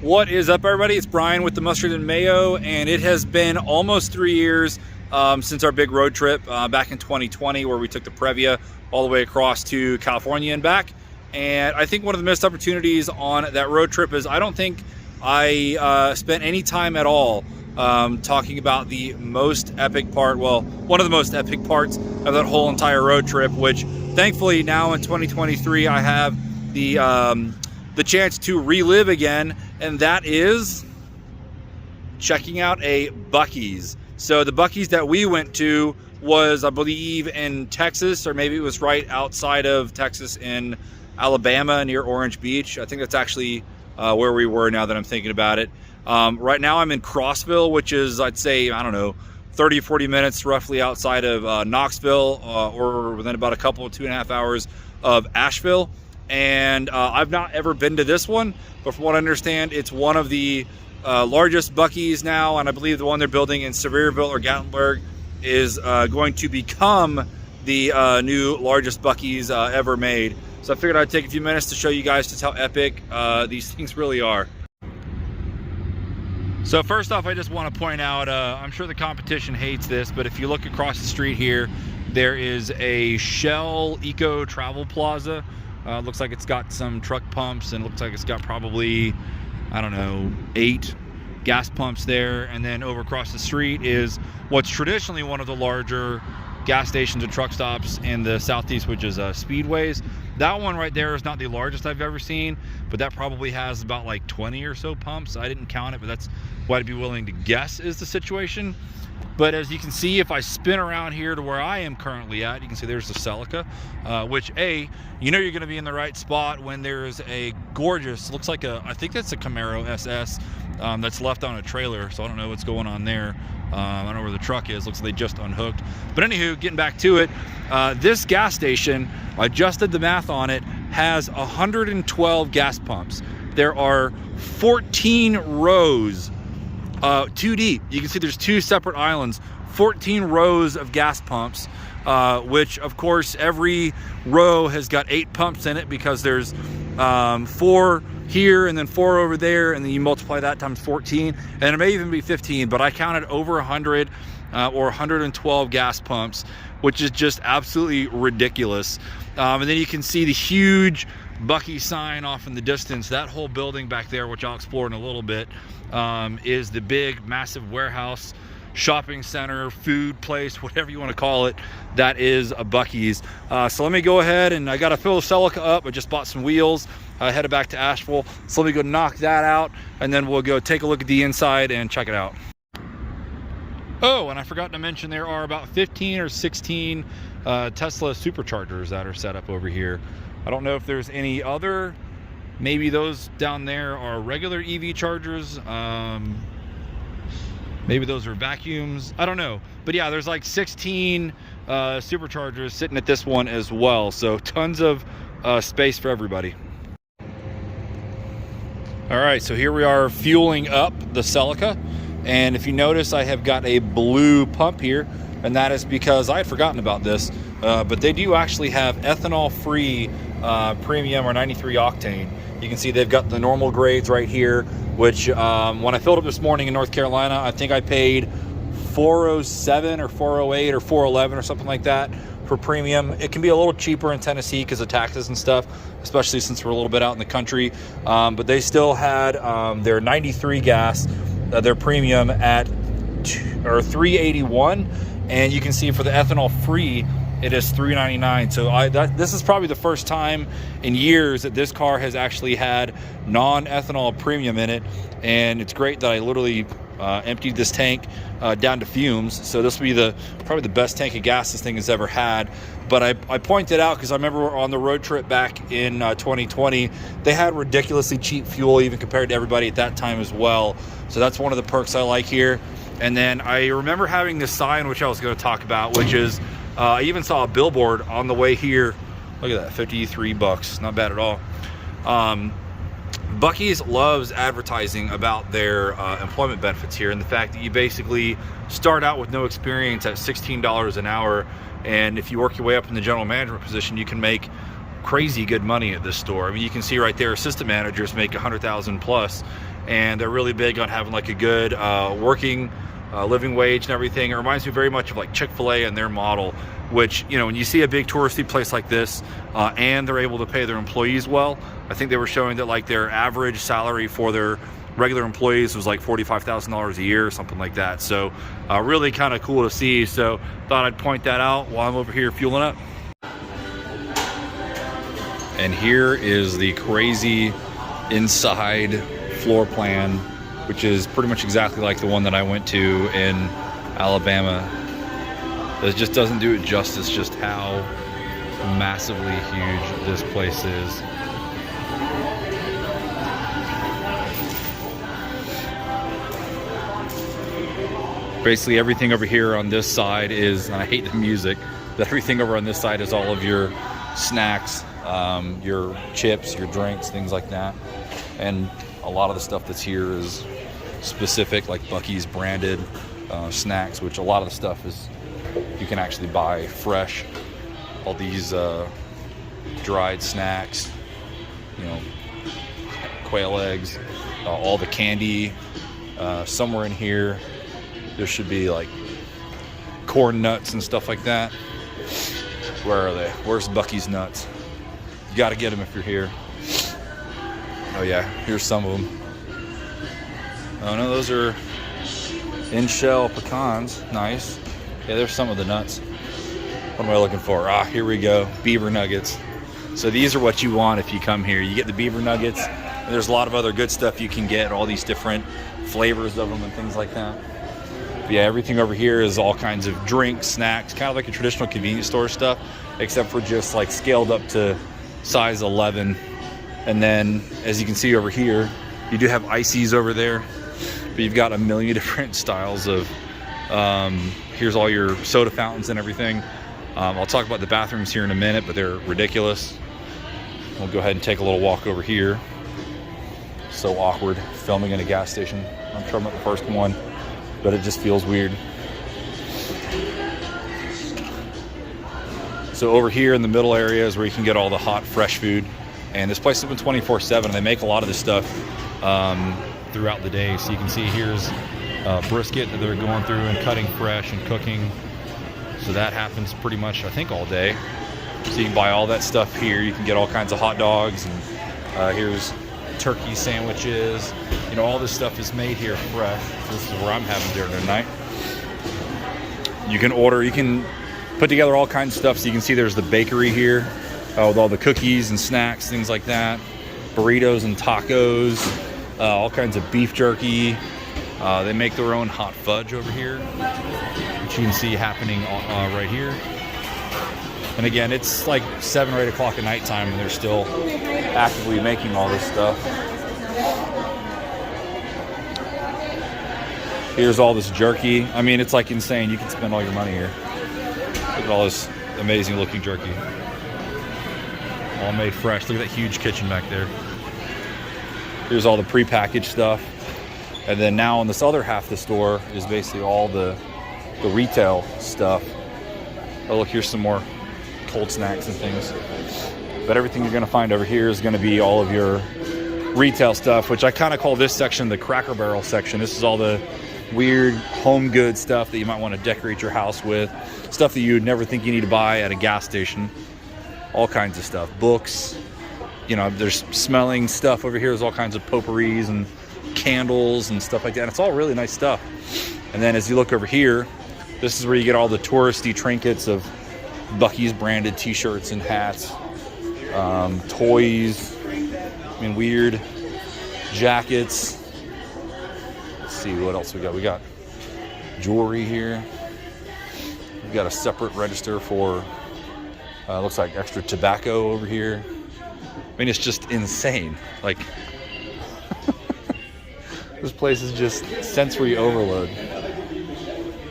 What is up, everybody? It's Brian with the Mustard and Mayo, and it has been almost 3 years since our big road trip back in 2020, where we took the Previa all the way across to California and back. And I think one of the missed opportunities on that road trip is I don't think I spent any time at all talking about the most epic part, well, one of the most epic parts of that whole entire road trip, which thankfully now in 2023 I have the chance to relive again, and that is checking out a Buc-ee's. So the Buc-ee's that we went to was, I believe, in Texas, or maybe it was right outside of Texas in Alabama near Orange Beach. I think that's actually where we were, now that I'm thinking about it. Right now I'm in Crossville, which is, I'd say, I don't know, 30 40 minutes roughly outside of Knoxville, or within about a couple of 2.5 hours of Asheville. And I've not ever been to this one, but from what I understand, it's one of the largest Buc-ee's now, and I believe the one they're building in Sevierville or Gatlinburg is going to become the new largest Buc-ee's ever made. So I figured I'd take a few minutes to show you guys just how epic these things really are. So first off, I just want to point out, I'm sure the competition hates this, but if you look across the street here, there is a Shell Eco Travel Plaza. Looks like it's got some truck pumps, and looks like it's got probably, I don't know, 8 gas pumps there. And then over across the street is what's traditionally one of the larger gas stations and truck stops in the Southeast, which is Speedways. That one right there is not the largest I've ever seen, but that probably has about like 20 or so pumps. I didn't count it, but that's what I'd be willing to guess is the situation. But as you can see, if I spin around here to where I am currently at, you can see there's the Celica, which you know you're going to be in the right spot when there's a gorgeous, looks like I think that's a Camaro SS that's left on a trailer, so I don't know what's going on there. I don't know where the truck is. Looks like they just unhooked. But anywho, getting back to it, this gas station, I just did the math on it, has 112 gas pumps. There are 14 rows, 2 deep. You can see there's 2 separate islands, 14 rows of gas pumps, which of course every row has got 8 pumps in it, because there's 4 here and then 4 over there, and then you multiply that times 14, and it may even be 15, but I counted over 100 or 112 gas pumps, which is just absolutely ridiculous. And then you can see the huge Buc-ee sign off in the distance. That whole building back there, which I'll explore in a little bit, is the big massive warehouse, shopping center, food place, whatever you want to call it, that is a Buc-ee's. So let me go ahead, and I got to fill the Celica up. I just bought some wheels, headed back to Asheville, so let me go knock that out, and then we'll go take a look at the inside and check it out. Oh, and I forgot to mention, there are about 15 or 16 Tesla superchargers that are set up over here. I don't know if there's any other, maybe those down there are regular EV chargers, maybe those are vacuums, I don't know. But yeah, there's like 16 superchargers sitting at this one as well, so tons of space for everybody. All right, so here we are fueling up the Celica, and if you notice, I have got a blue pump here, and that is because I had forgotten about this, but they do actually have ethanol-free premium or 93 octane. You can see they've got the normal grades right here, which when I filled up this morning in North Carolina, I think I paid $407 or $408 or $411 or something like that for premium. It can be a little cheaper in Tennessee because of taxes and stuff, especially since we're a little bit out in the country. But they still had their 93 gas, their premium at $381, and you can see for the ethanol free, it is $399. So this is probably the first time in years that this car has actually had non-ethanol premium in it, and it's great that I literally emptied this tank down to fumes. So this will be probably the best tank of gas this thing has ever had. But I pointed out, because I remember on the road trip back in 2020, they had ridiculously cheap fuel even compared to everybody at that time as well. So that's one of the perks I like here. And then I remember having this sign, which I was going to talk about, which is I even saw a billboard on the way here. Look at that, $53, not bad at all. Buc-ee's loves advertising about their employment benefits here, and the fact that you basically start out with no experience at $16 an hour, and if you work your way up in the general management position, you can make crazy good money at this store. I mean, you can see right there, assistant managers make 100,000 plus, and they're really big on having like a good working living wage and everything. It reminds me very much of like Chick-fil-A and their model, which, you know, when you see a big touristy place like this and they're able to pay their employees well. I think they were showing that like their average salary for their regular employees was like $45,000 a year or something like that. So really kind of cool to see. So thought I'd point that out while I'm over here fueling up. And here is the crazy inside floor plan, which is pretty much exactly like the one that I went to in Alabama. It just doesn't do it justice just how massively huge this place is. Basically everything over here on this side is, and I hate the music, but everything over on this side is all of your snacks, your chips, your drinks, things like that. And a lot of the stuff that's here is specific, like Buc-ee's branded snacks, which a lot of the stuff is you can actually buy fresh. All these dried snacks, you know, quail eggs, all the candy. Somewhere in here there should be like corn nuts and stuff like that. Where are they? Where's Buc-ee's nuts? You got to get them if you're here. Oh yeah, here's some of them. Oh no, those are in-shell pecans. Nice. Yeah, there's some of the nuts. What am I looking for? Ah, here we go. Beaver nuggets. So these are what you want if you come here. You get the beaver nuggets, and there's a lot of other good stuff you can get, all these different flavors of them and things like that. But yeah, everything over here is all kinds of drinks, snacks, kind of like a traditional convenience store stuff, except for just like scaled up to size 11. And then, as you can see over here, you do have ices over there, but you've got a million different styles of, here's all your soda fountains and everything. I'll talk about the bathrooms here in a minute, but they're ridiculous. We'll go ahead and take a little walk over here. So awkward filming in a gas station. I'm sure I'm not the first one, but it just feels weird. So over here in the middle area is where you can get all the hot, fresh food. And this place is open 24/7. They make a lot of this stuff throughout the day. So you can see here's brisket that they're going through and cutting fresh and cooking. So that happens pretty much, I think, all day. So you can buy all that stuff here. You can get all kinds of hot dogs, and here's turkey sandwiches. You know, all this stuff is made here fresh. So this is where I'm having dinner tonight. You can order, you can put together all kinds of stuff. So you can see there's the bakery here with all the cookies and snacks, things like that. Burritos and tacos, all kinds of beef jerky. They make their own hot fudge over here, which you can see happening right here. And again, it's like 7 or 8 o'clock at nighttime, and they're still actively making all this stuff. Here's all this jerky. I mean, it's like insane. You can spend all your money here. Look at all this amazing looking jerky. All made fresh. Look at that huge kitchen back there. Here's all the prepackaged stuff. And then now on this other half of the store is basically all the retail stuff. Oh, look, here's some more cold snacks and things. But everything you're going to find over here is going to be all of your retail stuff, which I kind of call this section the Cracker Barrel section. This is all the weird home goods stuff that you might want to decorate your house with. Stuff that you would never think you need to buy at a gas station. All kinds of stuff. Books. You know, there's smelling stuff over here. There's all kinds of potpourris and candles and stuff like that. And it's all really nice stuff. And then as you look over here, this is where you get all the touristy trinkets of Buc-ee's branded t-shirts and hats, toys, I mean, weird jackets. Let's see what else we got. We got jewelry here. We've got a separate register for looks like extra tobacco over here. I mean, it's just insane. Like this place is just sensory overload.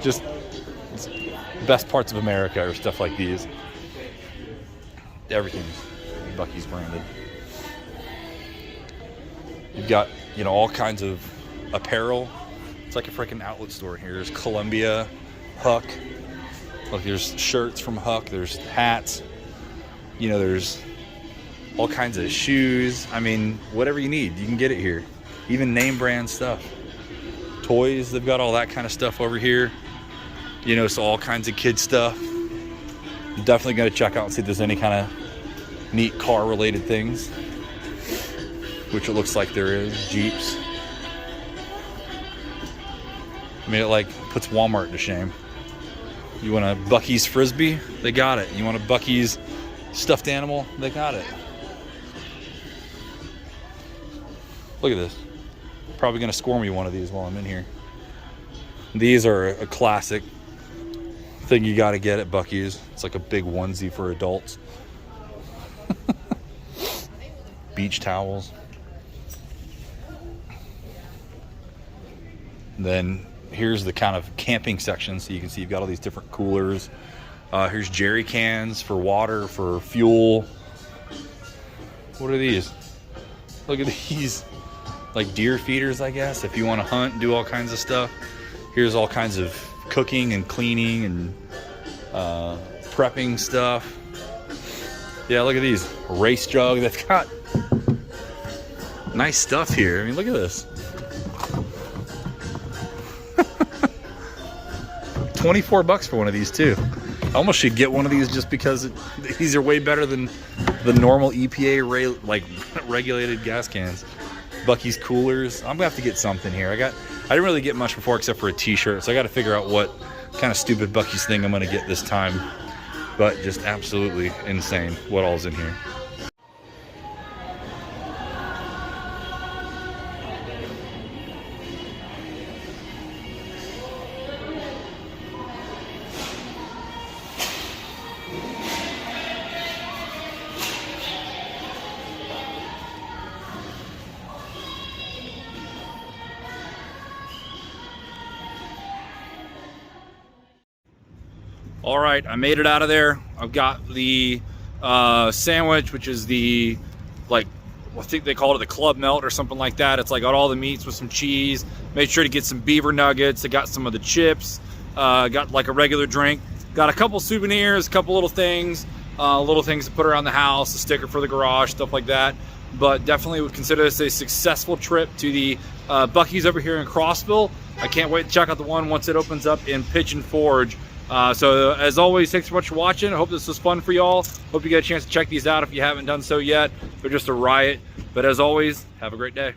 Just best parts of America are stuff like these. Everything's Buc-ee's branded. You've got, you know, all kinds of apparel. It's like a freaking outlet store here. There's Columbia, Huck. Look, there's shirts from Huck. There's hats. You know, there's all kinds of shoes. I mean, whatever you need, you can get it here. Even name brand stuff. Toys, they've got all that kind of stuff over here. You know, so all kinds of kid stuff. I'm definitely going to check out and see if there's any kind of neat car related things, which it looks like there is. Jeeps. I mean, it like puts Walmart to shame. You want a Buc-ee's Frisbee? They got it. You want a Buc-ee's stuffed animal? They got it. Look at this. Probably gonna score me one of these while I'm in here. These are a classic thing you gotta get at Buc-ee's. It's like a big onesie for adults. Beach towels. Then here's the kind of camping section, so you can see you've got all these different coolers. Here's jerry cans for water, for fuel. What are these? Look at these. Like deer feeders, I guess, if you want to hunt and do all kinds of stuff. Here's all kinds of cooking and cleaning and prepping stuff. Yeah, look at these. A race jug. That's got nice stuff here. I mean, look at this. 24 bucks for one of these too. I almost should get one of these just because these are way better than the normal EPA regulated gas cans. Buc-ee's coolers. I'm gonna have to get something here. I didn't really get much before except for a t-shirt, so I got to figure out what kind of stupid Buc-ee's thing I'm gonna get this time. But just absolutely insane what all's in here. All right, I made it out of there. I've got the sandwich, which is the, like, I think they call it the club melt or something like that. It's like got all the meats with some cheese. Made sure to get some beaver nuggets. I got some of the chips. Got like a regular drink. Got a couple souvenirs, a couple little things to put around the house, a sticker for the garage, stuff like that. But definitely would consider this a successful trip to the Buc-ee's over here in Crossville. I can't wait to check out the one once it opens up in Pigeon Forge. So as always, thanks so much for watching. I hope this was fun for y'all. Hope you get a chance to check these out if you haven't done so yet. They're just a riot. But as always, have a great day.